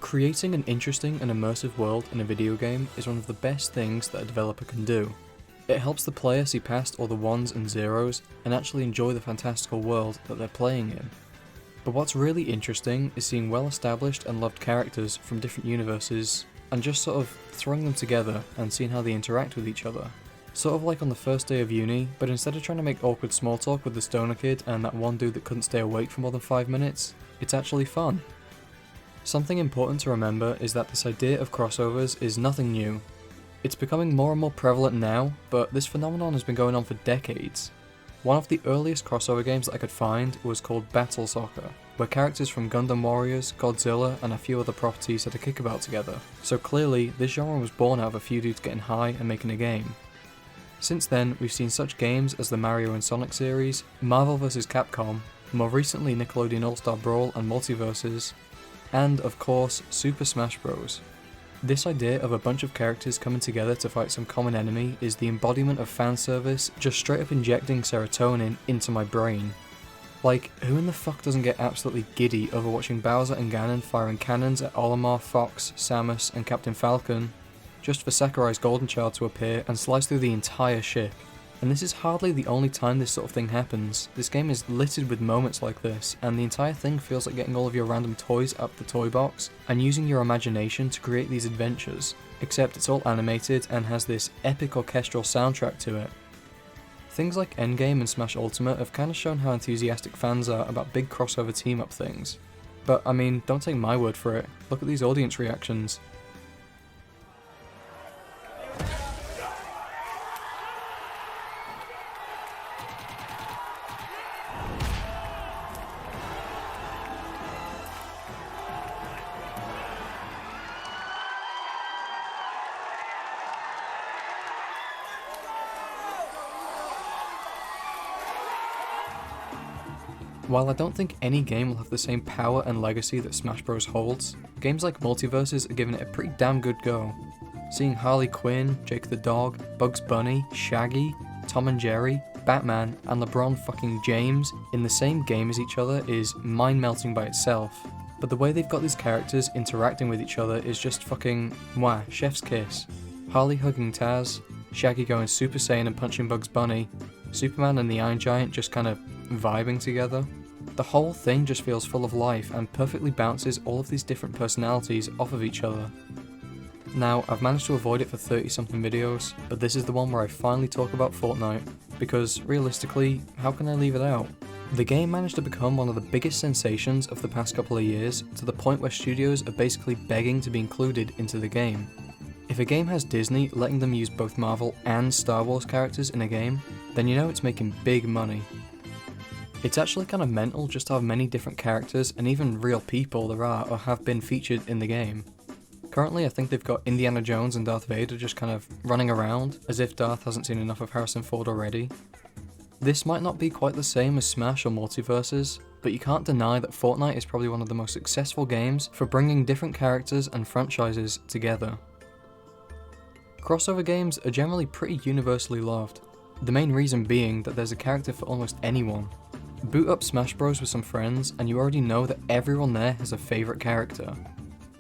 Creating an interesting and immersive world in a video game is one of the best things that a developer can do. It helps the player see past all the ones and zeros and actually enjoy the fantastical world that they're playing in. But what's really interesting is seeing well-established and loved characters from different universes and just sort of throwing them together and seeing how they interact with each other. Sort of like on the first day of uni, but instead of trying to make awkward small talk with the stoner kid and that one dude that couldn't stay awake for more than 5 minutes, it's actually fun. Something important to remember is that this idea of crossovers is nothing new. It's becoming more and more prevalent now, but this phenomenon has been going on for decades. One of the earliest crossover games that I could find was called Battle Soccer, where characters from Gundam Warriors, Godzilla, and a few other properties had a kickabout together. So clearly, this genre was born out of a few dudes getting high and making a game. Since then, we've seen such games as the Mario and Sonic series, Marvel vs. Capcom, more recently Nickelodeon All-Star Brawl and Multiversus, and of course, Super Smash Bros. This idea of a bunch of characters coming together to fight some common enemy is the embodiment of fanservice, just straight up injecting serotonin into my brain. Like, who in the fuck doesn't get absolutely giddy over watching Bowser and Ganon firing cannons at Olimar, Fox, Samus, and Captain Falcon, just for Sakurai's Golden Child to appear and slice through the entire ship? And this is hardly the only time this sort of thing happens. This game is littered with moments like this, and the entire thing feels like getting all of your random toys out of the toy box and using your imagination to create these adventures, except it's all animated and has this epic orchestral soundtrack to it. Things like Endgame and Smash Ultimate have kind of shown how enthusiastic fans are about big crossover team-up things. But I mean, don't take my word for it, look at these audience reactions. While I don't think any game will have the same power and legacy that Smash Bros holds, games like Multiversus are giving it a pretty damn good go. Seeing Harley Quinn, Jake the Dog, Bugs Bunny, Shaggy, Tom and Jerry, Batman, and LeBron fucking James in the same game as each other is mind-melting by itself. But the way they've got these characters interacting with each other is just fucking mwah, chef's kiss. Harley hugging Taz, Shaggy going Super Saiyan and punching Bugs Bunny, Superman and the Iron Giant just kind of vibing together. The whole thing just feels full of life and perfectly bounces all of these different personalities off of each other. Now, I've managed to avoid it for 30 something videos, but this is the one where I finally talk about Fortnite, because realistically, how can I leave it out? The game managed to become one of the biggest sensations of the past couple of years, to the point where studios are basically begging to be included into the game. If a game has Disney letting them use both Marvel and Star Wars characters in a game, then you know it's making big money. It's actually kind of mental just how many different characters and even real people there are or have been featured in the game. Currently I think they've got Indiana Jones and Darth Vader just kind of running around, as if Darth hasn't seen enough of Harrison Ford already. This might not be quite the same as Smash or Multiversus, but you can't deny that Fortnite is probably one of the most successful games for bringing different characters and franchises together. Crossover games are generally pretty universally loved, the main reason being that there's a character for almost anyone. Boot up Smash Bros with some friends and you already know that everyone there has a favourite character.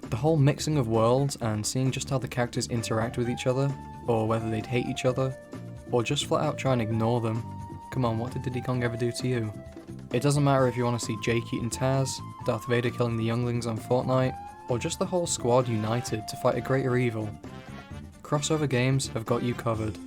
The whole mixing of worlds and seeing just how the characters interact with each other, or whether they'd hate each other, or just flat out try and ignore them. Come on, what did Diddy Kong ever do to you? It doesn't matter if you want to see Jake eating Taz, Darth Vader killing the younglings on Fortnite, or just the whole squad united to fight a greater evil. Crossover games have got you covered.